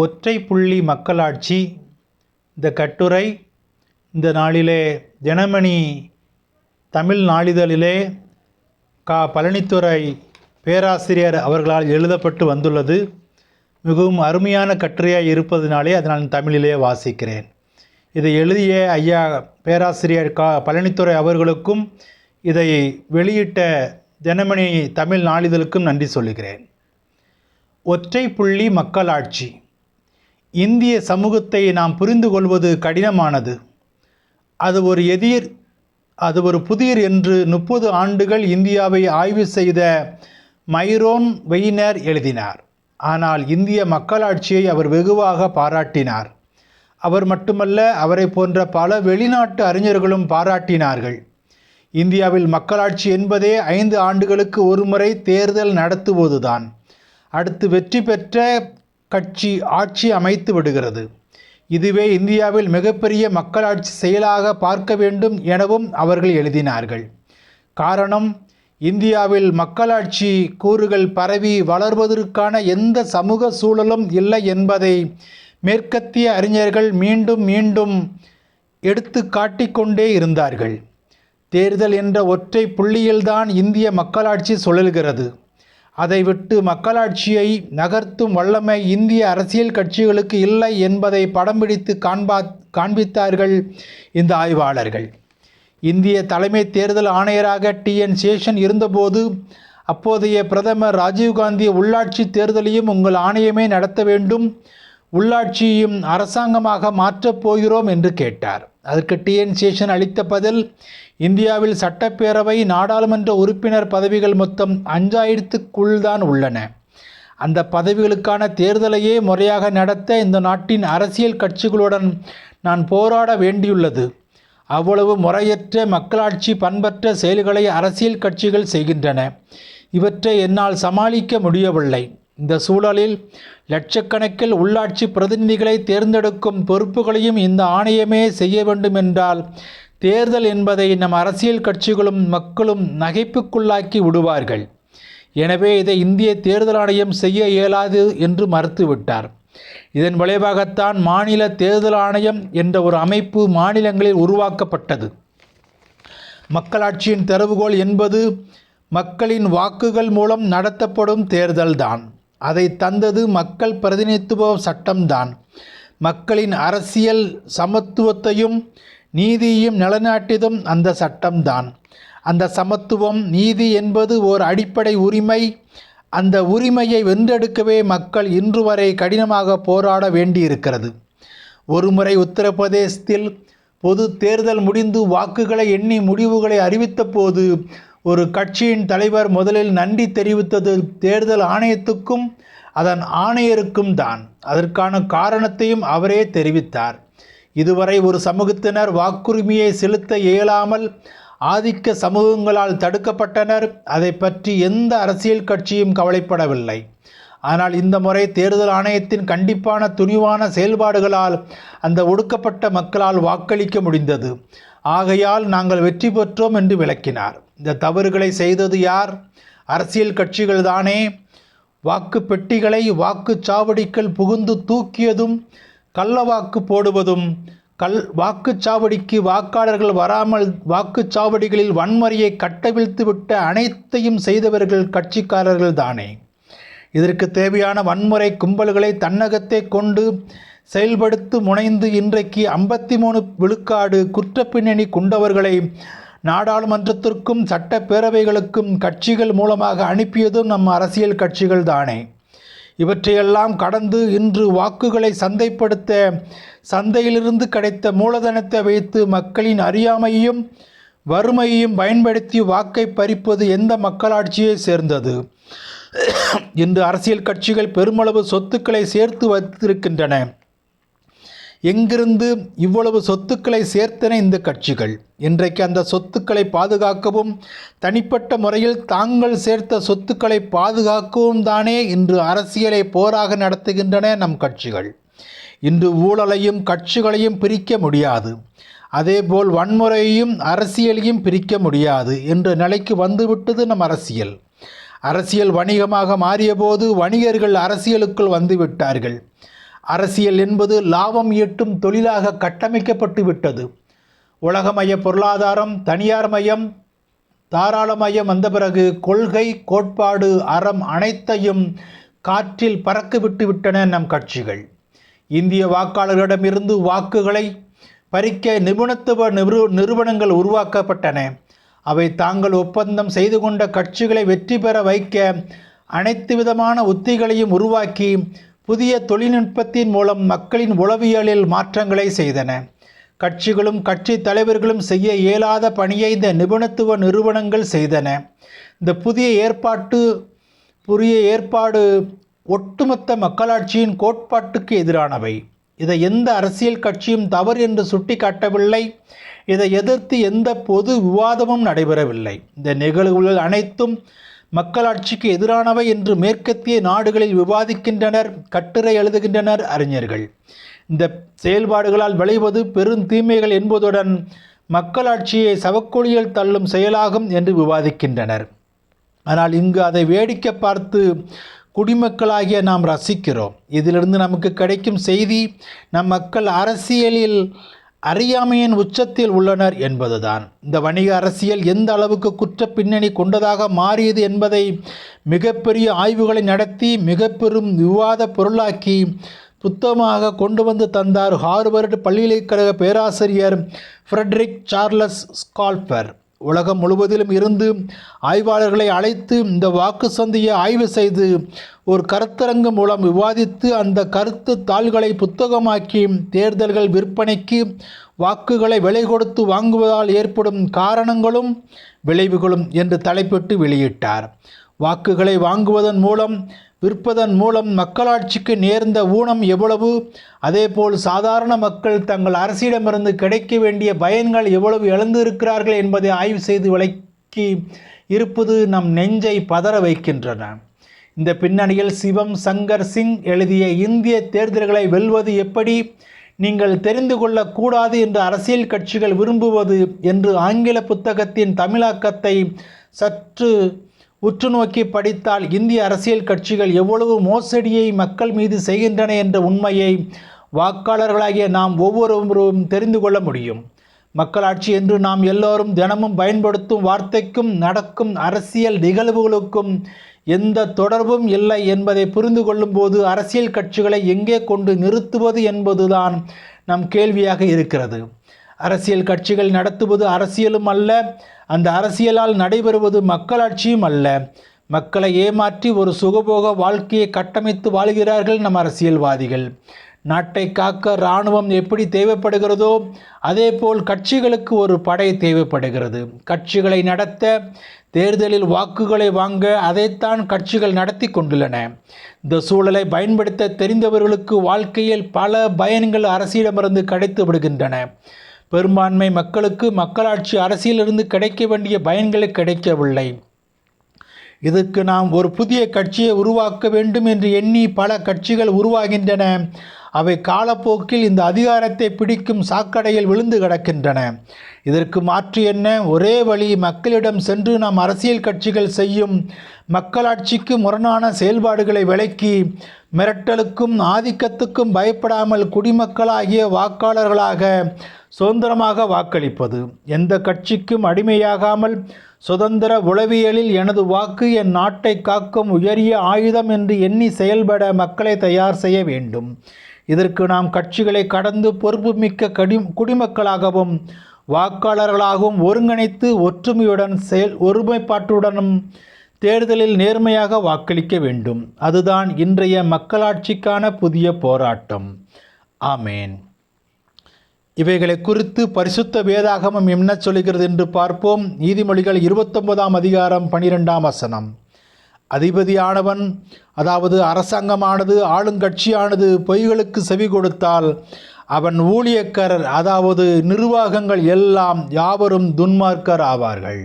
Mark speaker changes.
Speaker 1: ஒற்றை புள்ளி மக்களாட்சி. இந்த கட்டுரை இந்த நாளிலே தினமணி தமிழ் நாளிதழிலே பழனித்துறை பேராசிரியர் அவர்களால் எழுதப்பட்டு வந்துள்ளது. மிகவும் அருமையான கட்டுரையாக இருப்பதனாலே அதை நான் தமிழிலே வாசிக்கிறேன். இதை எழுதிய ஐயா பேராசிரியர் பழனித்துறை அவர்களுக்கும் இதை வெளியிட்ட தினமணி தமிழ் நாளிதழுக்கும் நன்றி சொல்லுகிறேன். ஒற்றை புள்ளி மக்களாட்சி. இந்திய சமூகத்தை நாம் புரிந்து கொள்வது கடினமானது. அது ஒரு புதிர் என்று 30 ஆண்டுகள் இந்தியாவை ஆய்வு செய்த மைரோன் வெய்னர் எழுதினார். ஆனால் இந்திய மக்களாட்சியை அவர் வெகுவாக பாராட்டினார். அவர் மட்டுமல்ல, அவரை போன்ற பல வெளிநாட்டு அறிஞர்களும் பாராட்டினார்கள். இந்தியாவில் மக்களாட்சி என்பதே 5 ஆண்டுகளுக்கு ஒருமுறை தேர்தல் நடத்துவதுதான். அடுத்து வெற்றி பெற்ற கட்சி ஆட்சி அமைத்து விடுகிறது. இதுவே இந்தியாவில் மிகப்பெரிய மக்களாட்சி செயலாக பார்க்க வேண்டும் எனவும் அவர்கள் எழுதினார்கள். காரணம், இந்தியாவில் மக்களாட்சி கூறுகள் பரவி வளர்வதற்கான எந்த சமூக சூழலும் இல்லை என்பதை மேற்கத்திய அறிஞர்கள் மீண்டும் மீண்டும் எடுத்து காட்டிக்கொண்டே இருந்தார்கள். தேர்தல் என்ற ஒற்றை புள்ளியில்தான் இந்திய மக்களாட்சி சுழல்கிறது. அதை விட்டு மக்களாட்சியை நகர்த்தும் வல்லமை இந்திய அரசியல் கட்சிகளுக்கு இல்லை என்பதை படம் பிடித்து காண்பித்தார்கள் இந்த ஆய்வாளர்கள். இந்திய தலைமை தேர்தல் ஆணையராக TN சேஷன் இருந்தபோது அப்போதைய பிரதமர் ராஜீவ்காந்தி உள்ளாட்சி தேர்தலையும் உங்கள் ஆணையமே நடத்த வேண்டும், உள்ளாட்சியையும் அரசாங்கமாக மாற்றப் போகிறோம் என்று கேட்டார். அதற்கு TN சேஷன் அளித்த பதில், இந்தியாவில் சட்டப்பேரவை நாடாளுமன்ற உறுப்பினர் பதவிகள் மொத்தம் 5000க்குள் தான் உள்ளன. அந்த பதவிகளுக்கான தேர்தலையே முறையாக நடத்த இந்த நாட்டின் அரசியல் கட்சிகளுடன் நான் போராட வேண்டியுள்ளது. அவ்வளவு முறையற்ற மக்களாட்சி பண்பற்ற செயல்களை அரசியல் கட்சிகள் செய்கின்றன. இவற்றை என்னால் சமாளிக்க முடியவில்லை. இந்த சூழலில் லட்சக்கணக்கில் உள்ளாட்சி பிரதிநிதிகளை தேர்ந்தெடுக்கும் பொறுப்புகளையும் இந்த ஆணையமே செய்ய வேண்டும் என்றால் தேர்தல் என்பதை நம் அரசியல் கட்சிகளும் மக்களும் நகைப்புக்குள்ளாக்கி விடுவார்கள். எனவே இதை இந்திய தேர்தல் ஆணையம் செய்ய இயலாது என்று மறுத்துவிட்டார். இதன் விளைவாகத்தான் மாநில தேர்தல் ஆணையம் என்ற ஒரு அமைப்பு மாநிலங்களில் உருவாக்கப்பட்டது. மக்களாட்சியின் திறவுகோல் என்பது மக்களின் வாக்குகள் மூலம் நடத்தப்படும் தேர்தல்தான். அதை தந்தது மக்கள் பிரதிநிதித்துவ சட்டம்தான். மக்களின் அரசியல் சமத்துவத்தையும் நீதியையும் நிலைநாட்டியதும் அந்த சட்டம்தான். அந்த சமத்துவம், நீதி என்பது ஓர் அடிப்படை உரிமை. அந்த உரிமையை வென்றெடுக்கவே மக்கள் இன்று வரை கடினமாக போராட வேண்டியிருக்கிறது. ஒருமுறை உத்தரப்பிரதேசத்தில் பொது தேர்தல் முடிந்து வாக்குகளை எண்ணி முடிவுகளை அறிவித்த போது ஒரு கட்சியின் தலைவர் முதலில் நன்றி தெரிவித்தது தேர்தல் ஆணையத்துக்கும் அதன் ஆணையருக்கும் தான். அதற்கான காரணத்தையும் அவரே தெரிவித்தார். இதுவரை ஒரு சமூகத்தினர் வாக்குரிமையை செலுத்த இயலாமல் ஆதிக்க சமூகங்களால் தடுக்கப்பட்டனர். அதை பற்றி எந்த அரசியல் கட்சியும் கவலைப்படவில்லை. ஆனால் இந்த முறை தேர்தல் ஆணையத்தின் கண்டிப்பான துணிவான செயல்பாடுகளால் அந்த ஒடுக்கப்பட்ட மக்களால் வாக்களிக்க முடிந்தது. ஆகையால் நாங்கள் வெற்றி பெற்றோம் என்று விளக்கினார். இந்த தவறுகளை செய்தது யார்? அரசியல் கட்சிகள் தானே. வாக்கு பெட்டிகளை வாக்குச்சாவடிக்குள் புகுந்து தூக்கியதும், கள்ள வாக்கு போடுவதும், வாக்குச்சாவடிக்கு வாக்காளர்கள் வராமல் வாக்குச்சாவடிகளில் வன்முறையை கட்டவிழ்த்து விட்ட அனைத்தையும் செய்தவர்கள் கட்சிக்காரர்கள் தானே. இதற்கு தேவையான வன்முறை கும்பல்களை தன்னகத்தை கொண்டு செயல்படுத்த முனைந்து இன்றைக்கு 53 விழுக்காடு குற்றப்பின்னணி கொண்டவர்களை நாடாளுமன்றத்திற்கும் சட்டப்பேரவைகளுக்கும் கட்சிகள் மூலமாக அனுப்பியதும் நம் அரசியல் கட்சிகள் தானே. இவற்றையெல்லாம் கடந்து இன்று வாக்குகளை சந்தைப்படுத்த சந்தையிலிருந்து கிடைத்த மூலதனத்தை வைத்து மக்களின் அறியாமையையும் வறுமையையும் பயன்படுத்தி வாக்கை பறிப்பது எந்த மக்களாட்சியை சேர்ந்தது? இன்று அரசியல் கட்சிகள் பெருமளவு சொத்துக்களை சேர்த்து வைத்திருக்கின்றன. எங்கிருந்து இவ்வளவு சொத்துக்களை சேர்த்தன இந்த கட்சிகள்? இன்றைக்கு அந்த சொத்துக்களை பாதுகாக்கவும் தனிப்பட்ட முறையில் தாங்கள் சேர்த்த சொத்துக்களை பாதுகாக்கவும் தானே இன்று அரசியலை போராக நடத்துகின்றன நம் கட்சிகள். இன்று ஊழலையும் கட்சிகளையும் பிரிக்க முடியாது. அதேபோல் வன்முறையையும் அரசியலையும் பிரிக்க முடியாது என்ற நிலைக்கு வந்துவிட்டது நம் அரசியல். அரசியல் வணிகமாக மாறியபோது வணிகர்கள் அரசியலுக்குள் வந்துவிட்டார்கள். அரசியல் என்பது லாபம் ஈட்டும் தொழிலாக கட்டமைக்கப்பட்டு விட்டது. உலகமய பொருளாதாரம், தனியார் மயம், தாராளமயம் வந்த பிறகு கொள்கை, கோட்பாடு, அறம் அனைத்தையும் காற்றில் பறக்க விட்டு விட்டன நம் கட்சிகள். இந்திய வாக்காளர்களிடமிருந்து வாக்குகளை பறிக்க நிபுணத்துவ நிறுவனங்கள் உருவாக்கப்பட்டன. அவை தாங்கள் ஒப்பந்தம் செய்து கொண்ட கட்சிகளை வெற்றி பெற வைக்க அனைத்து விதமான உத்திகளையும் உருவாக்கி புதிய தொழில்நுட்பத்தின் மூலம் மக்களின் உளவியலில் மாற்றங்களை செய்தன. கட்சிகளும் கட்சி தலைவர்களும் செய்ய இயலாத பணியை இந்த நிபுணத்துவ நிறுவனங்கள் செய்தன. இந்த புதிய ஏற்பாடு ஒட்டுமொத்த மக்களாட்சியின் கோட்பாட்டுக்கு எதிரானவை. இதை எந்த அரசியல் கட்சியும் தவறு என்று சுட்டி காட்டவில்லை. இதை எதிர்த்து எந்த பொது விவாதமும் நடைபெறவில்லை. இந்த நிகழ்வுகள் அனைத்தும் மக்களாட்சிக்கு எதிரானவை என்று மேற்கத்திய நாடுகளில் விவாதிக்கின்றனர், கட்டுரை எழுதுகின்றனர் அறிஞர்கள். இந்த செயல்பாடுகளால் விளைவது பெருந்தீமைகள் என்பதுடன் மக்களாட்சியை சவக்குழியில் தள்ளும் செயலாகும் என்று விவாதிக்கின்றனர். ஆனால் இங்கு அதை வேடிக்கை பார்த்து குடிமக்களாகிய நாம் ரசிக்கிறோம். இதிலிருந்து நமக்கு கிடைக்கும் செய்தி, நம் மக்கள் அரசியலில் அறியாமையின் உச்சத்தில் உள்ளனர் என்பதுதான். இந்த வணிக அரசியல் எந்த அளவுக்கு குற்ற பின்னணி கொண்டதாக மாறியது என்பதை மிகப்பெரிய ஆய்வுகளை நடத்தி மிக பெரும் விவாத பொருளாக்கி புத்தகமாக கொண்டு வந்து தந்தார் ஹார்வர்டு பல்கலைக்கழக பேராசிரியர் ஃப்ரெட்ரிக் சார்லஸ் ஸ்கால்பர். உலகம் முழுவதிலும் இருந்து ஆய்வாளர்களை அழைத்து இந்த வாக்கு சந்தையை ஆய்வு செய்து ஒரு கருத்தரங்கு மூலம் விவாதித்து அந்த கருத்து தாள்களை புத்தகமாக்கி தேர்தல்கள், விற்பனைக்கு வாக்குகளை விலை கொடுத்து வாங்குவதால் ஏற்படும் காரணங்களும் விளைவுகளும் என்று தலைப்பிட்டு வெளியிட்டார். வாக்குகளை வாங்குவதன் மூலம், விற்பதன் மூலம் மக்களாட்சிக்கு நேர்ந்த ஊனம் எவ்வளவு, அதேபோல் சாதாரண மக்கள் தங்கள் அரசிடமிருந்து கிடைக்க வேண்டிய பயன்கள் எவ்வளவு இழந்திருக்கிறார்கள் என்பதை ஆய்வு செய்து விளக்கி இருப்பது நம் நெஞ்சை பதற வைக்கின்றன. இந்த பின்னணியில் சிவம் சங்கர் சிங் எழுதிய இந்திய தேர்தல்களை வெல்வது எப்படி, நீங்கள் தெரிந்து கொள்ளக்கூடாது என்று அரசியல் கட்சிகள் விரும்புவது என்று ஆங்கில புத்தகத்தின் தமிழாக்கத்தை சற்று உற்று நோக்கி படித்தால் இந்திய அரசியல் கட்சிகள் எவ்வளவு மோசடியை மக்கள் மீது செய்கின்றன என்ற உண்மையை வாக்காளர்களாகிய நாம் ஒவ்வொருவரும் தெரிந்து கொள்ள முடியும். மக்களாட்சி என்று நாம் எல்லோரும் தினமும் பயன்படுத்தும் வார்த்தைக்கும் நடக்கும் அரசியல் நிகழ்வுகளுக்கும் எந்த தொடர்பும் இல்லை என்பதை புரிந்து கொள்ளும்போது அரசியல் கட்சிகளை எங்கே கொண்டு நிறுத்துவது என்பதுதான் நம் கேள்வியாக இருக்கிறது. அரசியல் கட்சிகள் நடத்துவது அரசியலும் அல்ல, அந்த அரசியலால் நடைபெறுவது மக்களாட்சியும் அல்ல. மக்களை ஏமாற்றி ஒரு சுகபோக வாழ்க்கையை கட்டமைத்து வாழ்கிறார்கள் நம் அரசியல்வாதிகள். நாட்டை காக்க இராணுவம் எப்படி தேவைப்படுகிறதோ அதேபோல் கட்சிகளுக்கு ஒரு படை தேவைப்படுகிறது. கட்சிகளை நடத்த, தேர்தலில் வாக்குகளை வாங்க அதைத்தான் கட்சிகள் நடத்தி கொண்டுள்ளன. இந்த சூழலை பயன்படுத்த தெரிந்தவர்களுக்கு வாழ்க்கையில் பல பயன்கள் அரசியலிடமிருந்து கிடைத்து விடுகின்றன. பெரும்பான்மை மக்களுக்கு மக்களாட்சி அரசியலிருந்து கிடைக்க வேண்டிய பயன்களை கிடைக்கவில்லை. இதற்கு நாம் ஒரு புதிய கட்சியை உருவாக்க வேண்டும் என்று எண்ணி பல கட்சிகள் உருவாகின்றன. அவை காலப்போக்கில் இந்த அதிகாரத்தை பிடிக்கும் சாக்கடையில் விழுந்து கிடக்கின்றன. இதற்கு மாற்று என்ன? ஒரே வழி, மக்களிடம் சென்று நாம் அரசியல் கட்சிகள் செய்யும் மக்களாட்சிக்கு முரணான செயல்பாடுகளை விளக்கி மிரட்டலுக்கும் ஆதிக்கத்துக்கும் பயப்படாமல் குடிமக்களாகிய வாக்காளர்களாக சுதந்திரமாக வாக்களிப்பது. எந்த கட்சிக்கும் அடிமையாகாமல் சுதந்திர உளவியலில் எனது வாக்கு என் நாட்டை காக்கும் உயரிய ஆயுதம் என்று எண்ணி செயல்பட மக்களை தயார் செய்ய வேண்டும். இதற்கு நாம் கட்சிகளை கடந்து பொறுப்புமிக்க குடிமக்களாகவும் வாக்காளர்களாகவும் ஒருங்கிணைத்து ஒற்றுமையுடன் ஒருமைப்பாட்டுடனும் தேர்தலில் நேர்மையாக வாக்களிக்க வேண்டும். அதுதான் இன்றைய மக்களாட்சிக்கான புதிய போராட்டம். ஆமேன். இவைகளை குறித்து பரிசுத்த வேதாகமம் என்ன சொல்கிறது என்று பார்ப்போம். நீதிமொழிகள் 29 அதிகாரம் 12 வசனம். அதிபதியானவன், அதாவது அரசாங்கமானது, ஆளுங்கட்சியானது பொய்களுக்கு செவி கொடுத்தால் அவன் ஊழியக்காரர், அதாவது நிர்வாகங்கள் எல்லாம் யாவரும் துன்மார்க்கர் ஆவார்கள்.